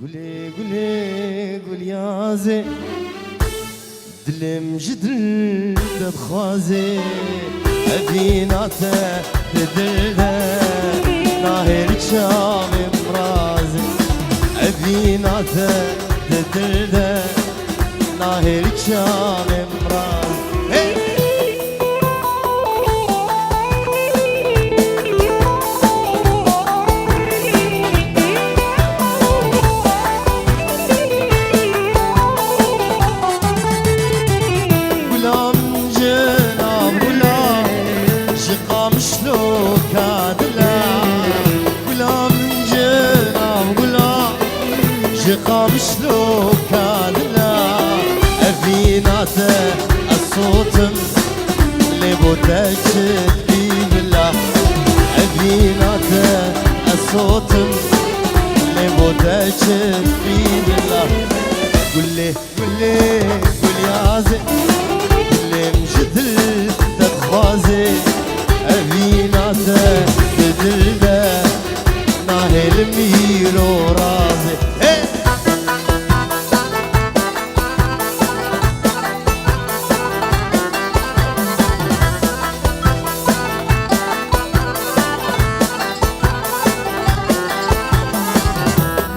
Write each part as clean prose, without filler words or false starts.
قولي قولي قولي يا زين دلم جدل تبخازي أبيناته تدلها ناهر شام مرازي أبيناته تدلها ناهر شام مرازي شقام شلوك كان لا أفيناته الصوت اللي بوتجد في بالله أفيناته الصوت اللي بوتجد في بالله قولي قولي قولي يا زين اللي مجدل تتخوازي أفيناته بدلده ناهل ميرو رازي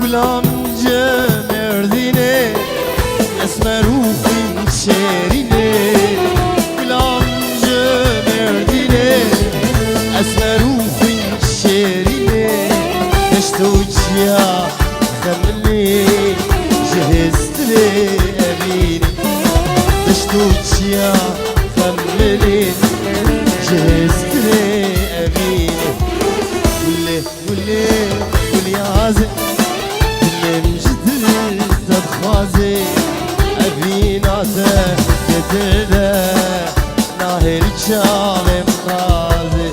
غلام جمرديني اسمر وخين شيريني غلام جمرديني اسمر وخين شيريني دشتوش يا خملي جهزت لي أبيني دشتوش يا خملي جهزت لي أبيني قولي قولي قولي يا زين مجدل تبخازي أبيناته تدلى ناهر شام مرازي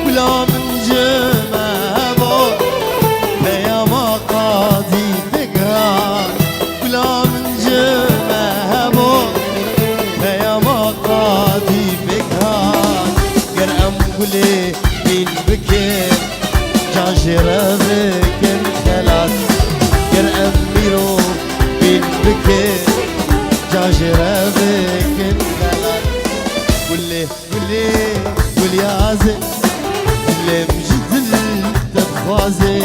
ولا من جمع بو بيا ما قاضي بقرار ولا من جمع بو بيا ما قاضي بقرار قرأم قولي بين بكر جاجرة بكر خلاص قرأم ميرو بين بكر جاجرة بكر خلاص قولي قولي قولي يا زين اللي مجدل تبخازي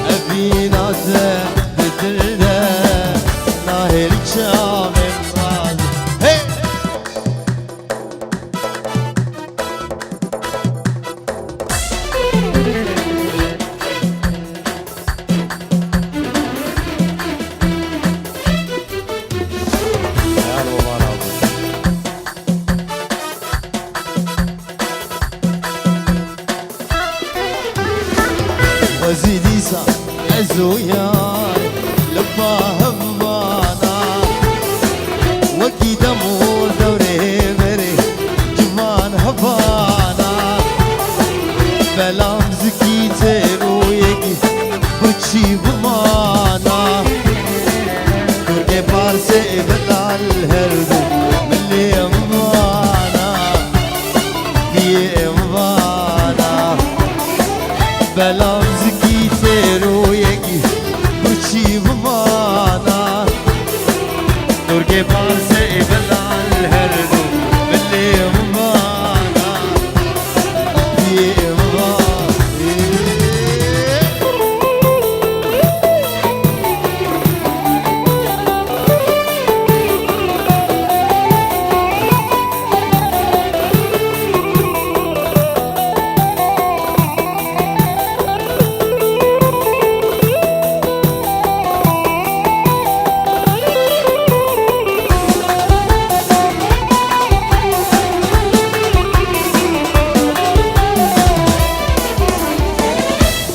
أبيناته بدلها ناهر شام مرازي وزيدي صار أزوياي لبا همانا وكي دمور دوري مري جمان هبانا بلام زكيتين ويكي بچي بمانا كوركي بارسي بلال هردو ملي امانا بي امانا بلام زكيتين ويكي بچي بمانا كوركي بارسي بلال هردو ملي امانا بي امانا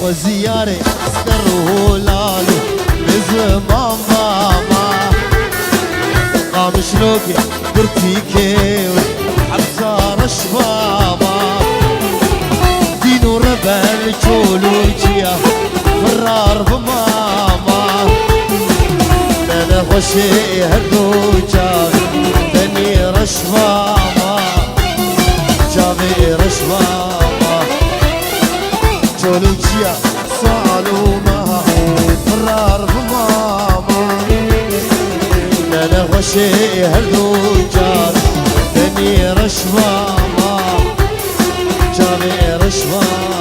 وزياري اسكره لالو بزمان ماما قام شلوكي برتيكي حبزار شبابا دينو ربل چولو جيا فرار بماما خوشي هردو جابي دني رشفاما جابي رشفاما جولوجيا صالوما فرار بماما انا خوشي هردو جابي دني رشفاما جابي رشفاما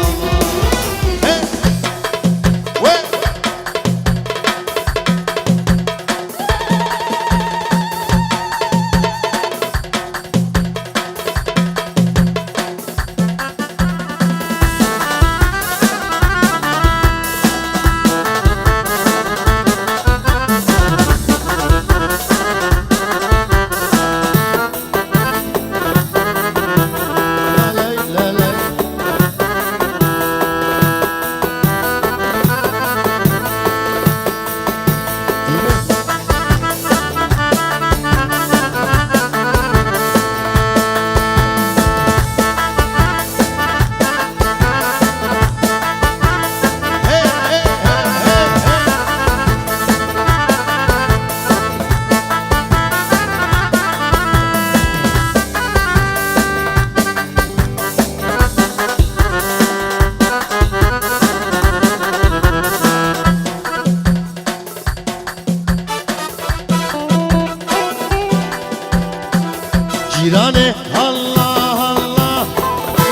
جيراني الله الله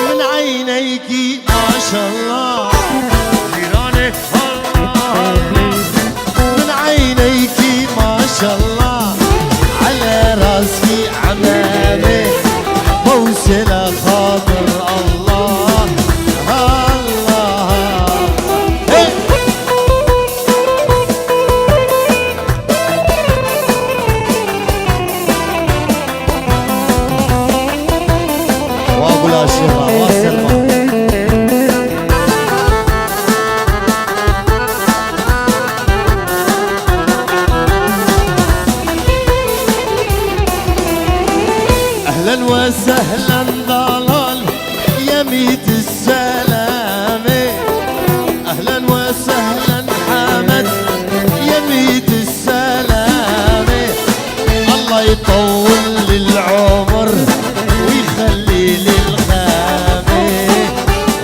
من عينيكي ما شاء الله جيراني الله من عينيكي ما شاء الله على راسي عمامي موسل خاطر الله الله واقول يا شيخة واصل اهلا وسهلا ضلال يا ميت السلامة اهلا وسهلا حمد يا ميت السلامة الله يطول للعمر ويخلي للخامة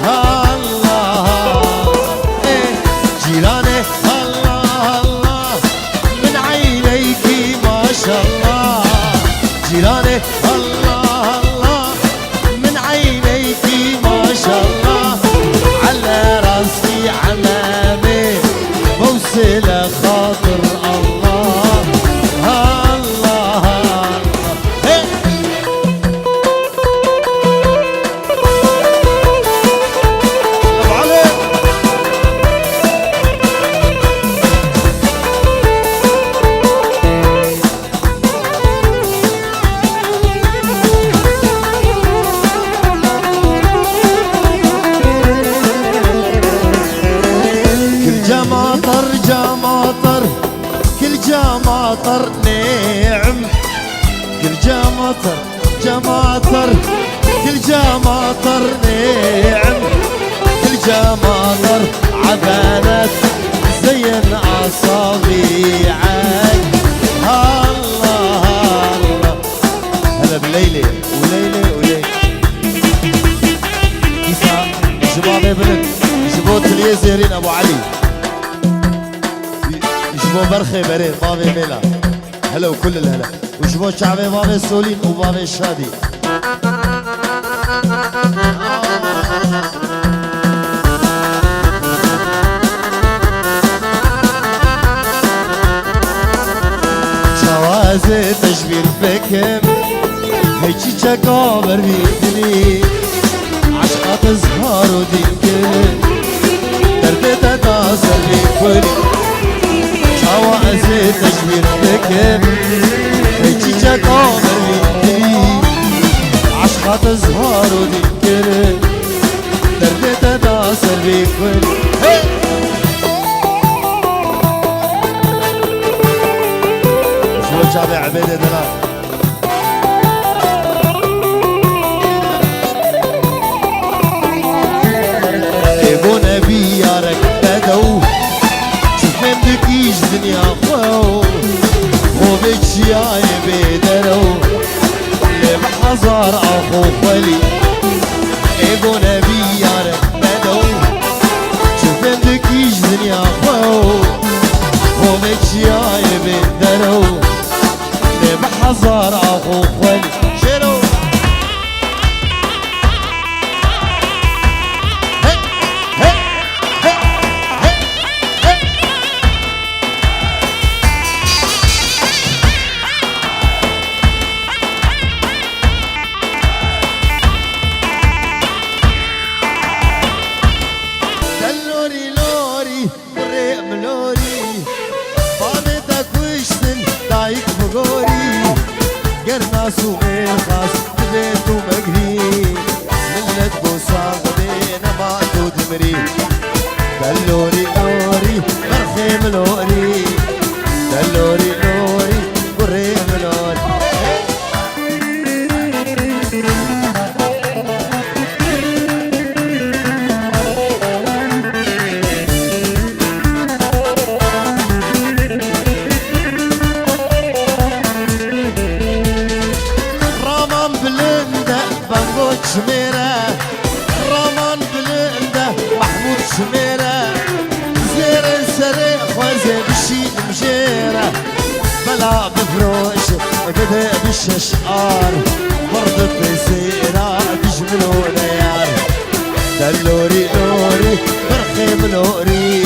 الله جيراني الله الله من عينيكي ما شاء الله جيراني الله الله من عينيكي ما شاء الله على راسي عمامي موسل خاطر الله الله جماطر جماطر كل جماطر نعم كل جماطر جماطر كل جماطر نعم كل جماطر عبانت زين اصابيعك الله الله هلا بالليله وليله وليله كيسا شباب بنت شبوت اليزيرين ابو علي وشبو برخي برين بابي ميلا هلا وكل الهلا وشبو شعبي بابي سولين وبابي شادي شوازي تشبير بكم هيجي تكابر بيدني عشقات زهار ودينكم درد تتاثر بكلي شوازي تشبير بكم هيجي تكابر بيدني عشقات زهار ودينكم درد تتاثر بكلي شو شابي عبيدة دلال ابو نبي يارك بدو شوف من بكيش دنيا خو جياي بدرو لبحزار اخو خلي ابو نبي يارك بدو شفندك يجزني اخو ومك جياي بدرو لبحزار اخو خلي شنو سومي الخاص بيت ومقري ملت بوصاغ بينا ما تدمري دلوري لوري مرخيم لوري دلوري لوري قريم لوري شميرة رمان بلنده محمود شميرة زير السريع خوزي بشي مجيرة بلا بفروش بدأ بالششقار برض بسيرة تجملو ليار دلوري لوري برخيم لوري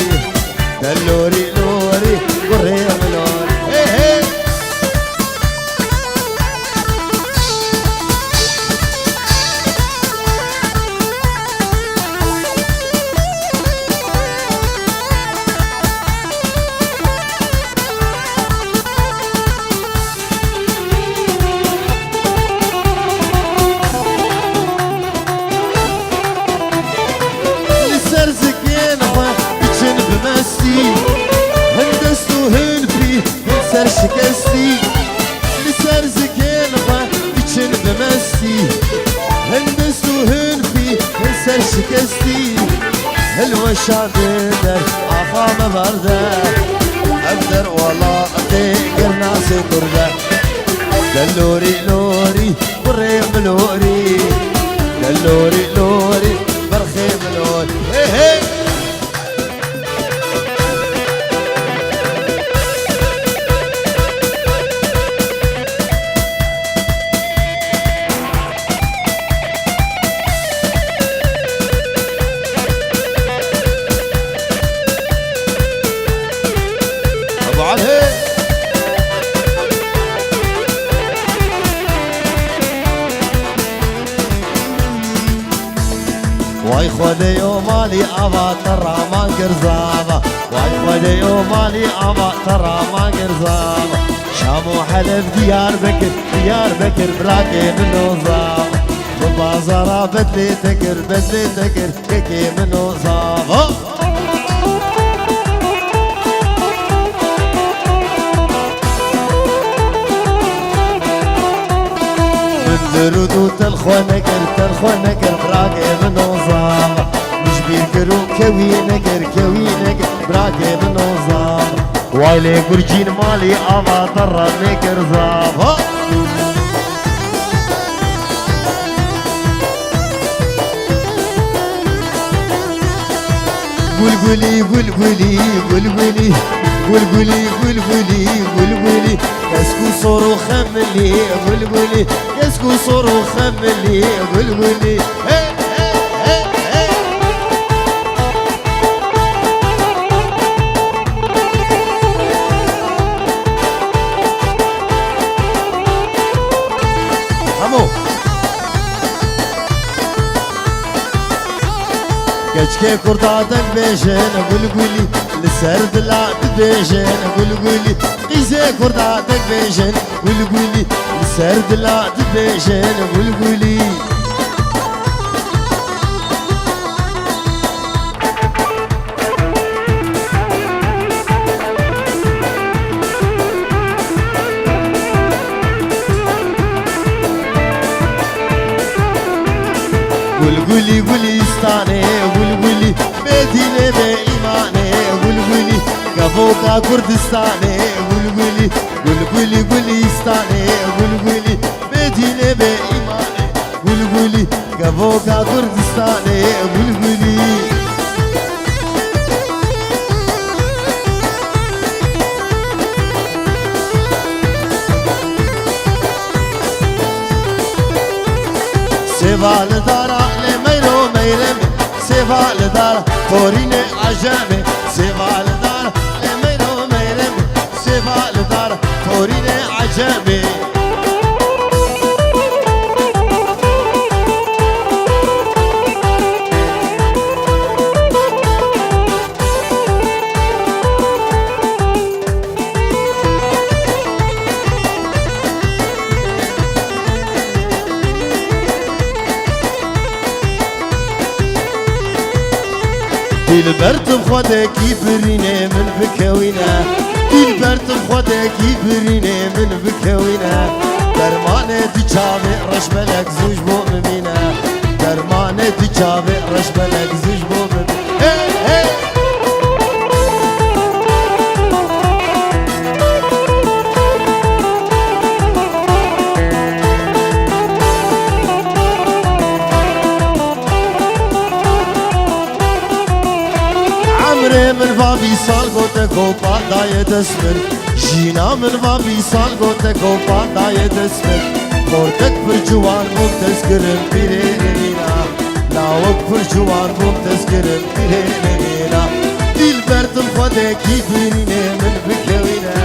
دلوري لوري وريم لوري هندستو هنفي هنسر شكستي لسر زكينغا بيتشن بمستي هندستو هنفي هنسر شكستي هلوى شادر عفا مبرده أقدر والله أتقر ناسي كرده دلوري لوري وريم لوري دلوري لوري برخيم لوري هي هي واي خودي يومالي أبا ترى ما قرزابة واي خودي يومالي أبا ترى ما قرزابة شامو حلف ديار بكر براكي منو زابة بالبازارة بدلي تكر كيكي منو زابة درودو تلخونكر براكي منو زابة مش بيكرو كوينكر براكي منو زابة وايلي قرجين مالي أبا طرى نكر زابة قولي يسكو صورو خملي قولي يسكو صورو خملي قولي كشكي كرداتك بيشين قولي لسر دلات بيشين قولي قيسي كرداتك بيشين قولي لسر دلات بيشين قولي قولي استاني قولي مدينة بإيماني قولي كفوكا كردستاني قولي روكا كردستاني بلبلي سيفا لدارا لميلو ميلمي سيفا لدارا توريني عجامي سيفا لدارا لميلو ميلمي سيفا لدارا توريني عجامي دلبرت بخودك يبريني من بكوينا دلبرت بخودك يبريني من بكوينا درمانه دي چاوي رشبلك زوج بو مبينا درمانه دي چاوي رشبلك زوج بو مبينا hey, hey. من بابي سال قلت كوبا داية دسمر جينا من بابي سال قلت كوبا داية دسمر خورتك برجوان بوم تذكرم بيرينينا لاوك برجوان بوم تذكرم بيرينينا دل برتم خودك يبريني من بكوينا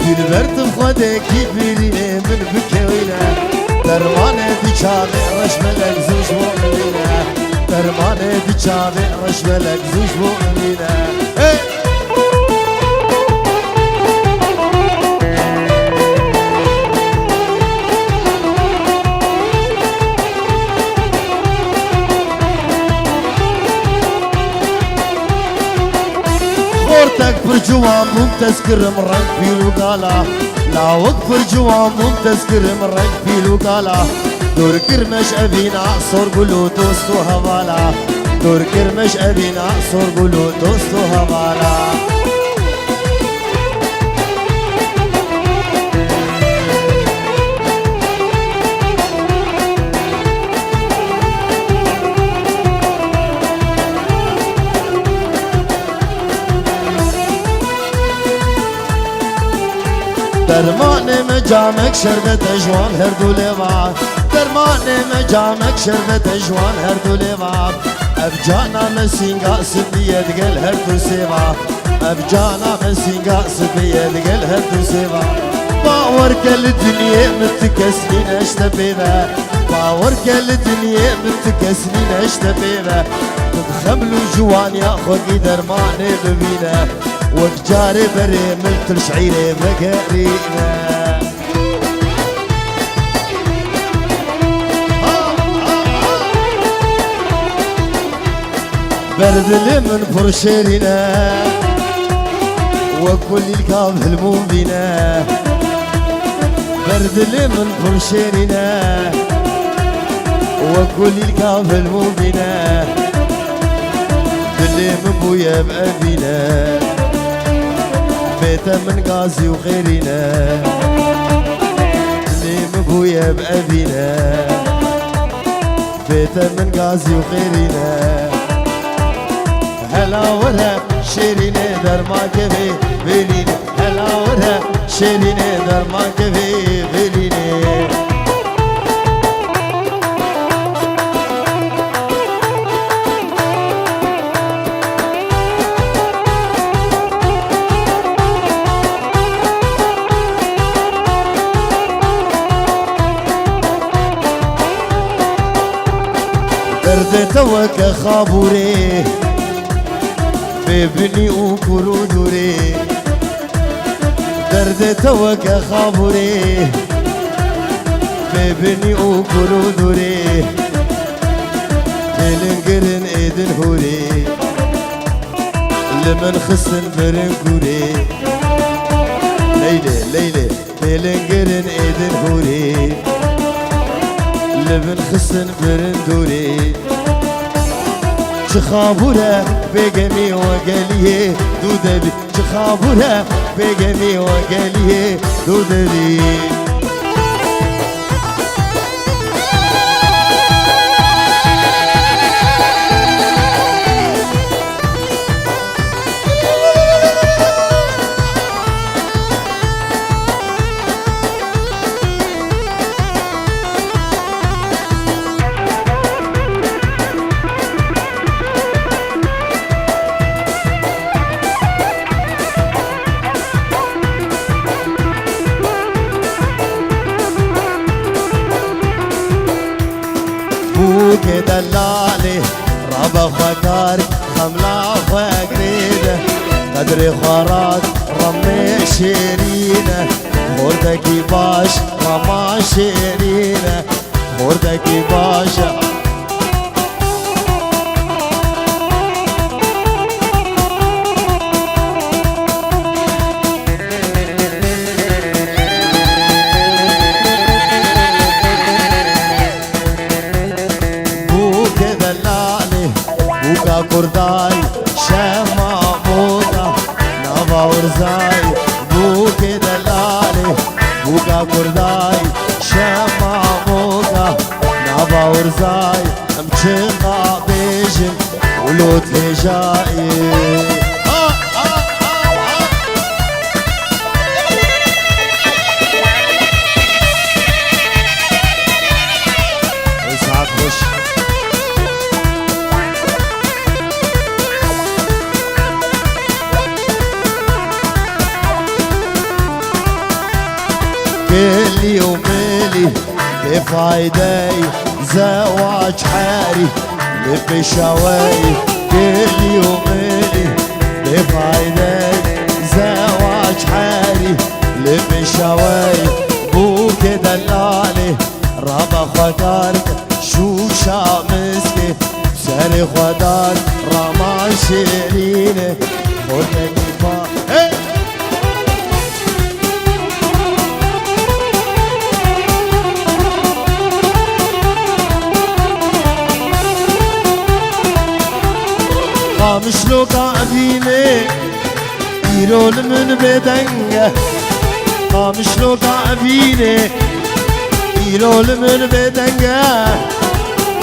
دل برتم خودك يبريني من بكوينا درمانه دي چاوي رشملك زوج مؤمنينا درمانه دي چاوي رشملك زوج مؤمنينا خورتك برجوان بوم تذكرم رنگ بيلو قالا لاوك برجوان بوم تذكرم رنگ بيلو قالا دور كرمش أبينا صور قلو دوستو هوالا دور كرمش أبينا صور قلو دوستو هوالا درمان مجامك شربت جوان هر دو لباب درمان مجامك شربت جوان هر دو لباب افجانا مسینگا سبیت گل هر دو سیوا افجانا مسینگا سبیت گل هر دو سیوا باور کل دنیا متکسنین اشتبیبه باور کل دنیا متکسنین اشتبیبه تبخملو جوان یا خوگی درمانه ببینه وكجاري بري ملت الشعيري بقرينا بردلي من فرشيرنا وكل الكاب هلمون بينا بردلي من فرشيرنا وكل الكاب هلمون بينا دلي من بويا بأبينا بيته من غازي وغيرنا اللي مبويا بأبينا بيته من غازي وغيرنا هلا ورا شيريني در ما كفي بيليني هلا ورا شيريني در ما كفي بيليني درد توك خابوري ببني وكرودوري درد توك خابوري ببني وكرودوري تلنقرن ايدن هوري لمن خسن برنقوري ليلة ليلة تلنقرن ايدن هوري لمن خسن برندوري شخابوره بقمي وقاليه دودبي شخابوره بقمي وقاليه دودبي دلالي ربا فكارك خملا فقريده قدري خارات رمي شيرينه خوردكي باش رما شيرينه خوردكي باشا بوك دلالي بوكا كرداي شما موتا نابا ورزاي بوك دلالي بوكا كرداي شما موتا نابا ورزاي امشقا بيجن ولوت هجائي اسعد خش كلي ومالي بفايداي زواج حاري بشواي كلي ومالي بفايداي زواج حاري بشواي بوك دلالي ربا خدارك شو شامسكي ساري خدار رما شيريني خودك با قامش لو قاعديني يرون من بدنجة قامش لو قاعديني يرون من بدنجة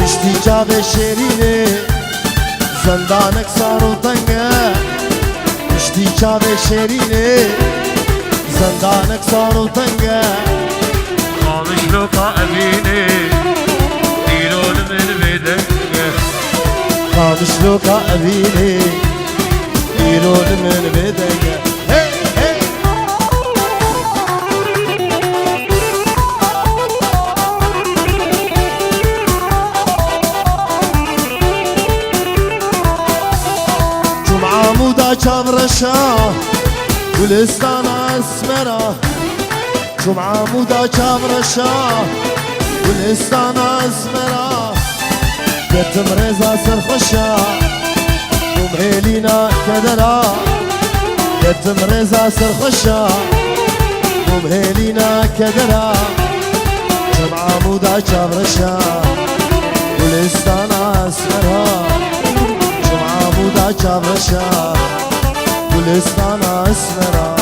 اشتي جاب شيريني زندانك صاروا طنجة اشتي جاب شيريني زندانك صاروا طنجة قامش لو قاعديني يرون من بدنجة قامش لو قاعديني يرون من بدنجة جمعة مودا شابرشا ولستان اسمرا جمعة مودا شابرشا ولستان اسمرا يتم رزا سرخشا ومهيلينا كدرا يتم رزا سرخشا ومهيلينا كدرا جمعة مودا شابرشا ولستان اسمرا جمعة مودا شابرشا ولستان اسمرا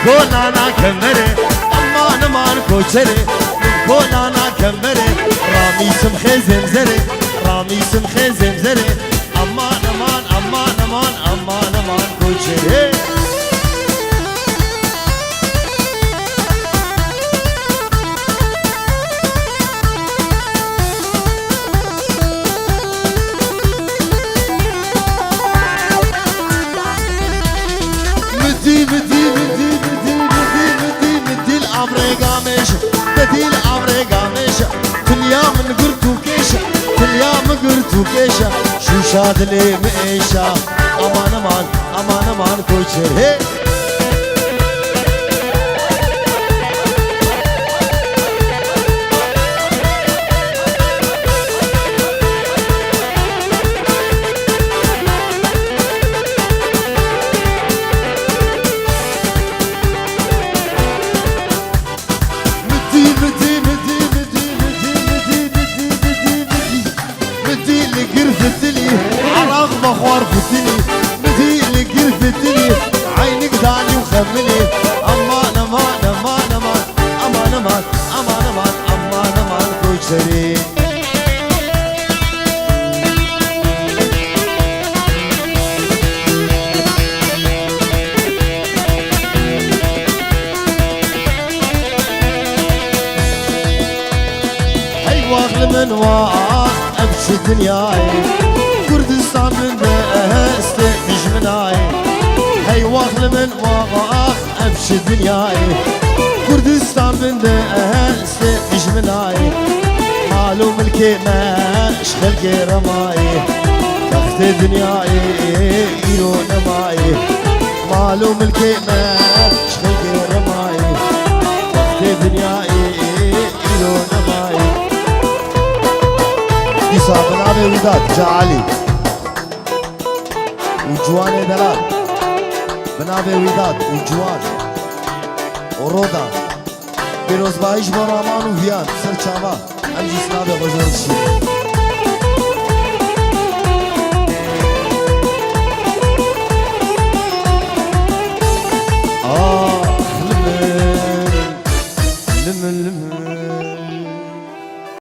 بولانا كمري امان امان كوچري بولانا كمري رامي سمخي زمزري رامي سمخي زمزري امان امان امان امان امان امان كوچري بديل عمري قامشة تليام نقرتو كيشة تليام قرتو كيشة شو شاد لي مئيشة امان امان امان امان كوشر هي بخوار فتني مديني قرفتني عينك داني وخمني امان امان امان امان امان امان امان امان امان امان كوشري واخل من واخ أبش دنياي كردستان من دست دجمناي هي واخل من واخ أبش دنياي كردستان من دست دجمناي مالو ملكي ماش خلقي رماي تخت دنياي إيرو نماي مالو ملكي ماش خلقي رماي تخت دنياي إيرو نماي إيسا بن أبي وداد جعلي وجوان دلال بن أبي وداد وجوان ورودا بيروز بايش برامان وفيان سر چاوا هم جسنا به بزرگ شید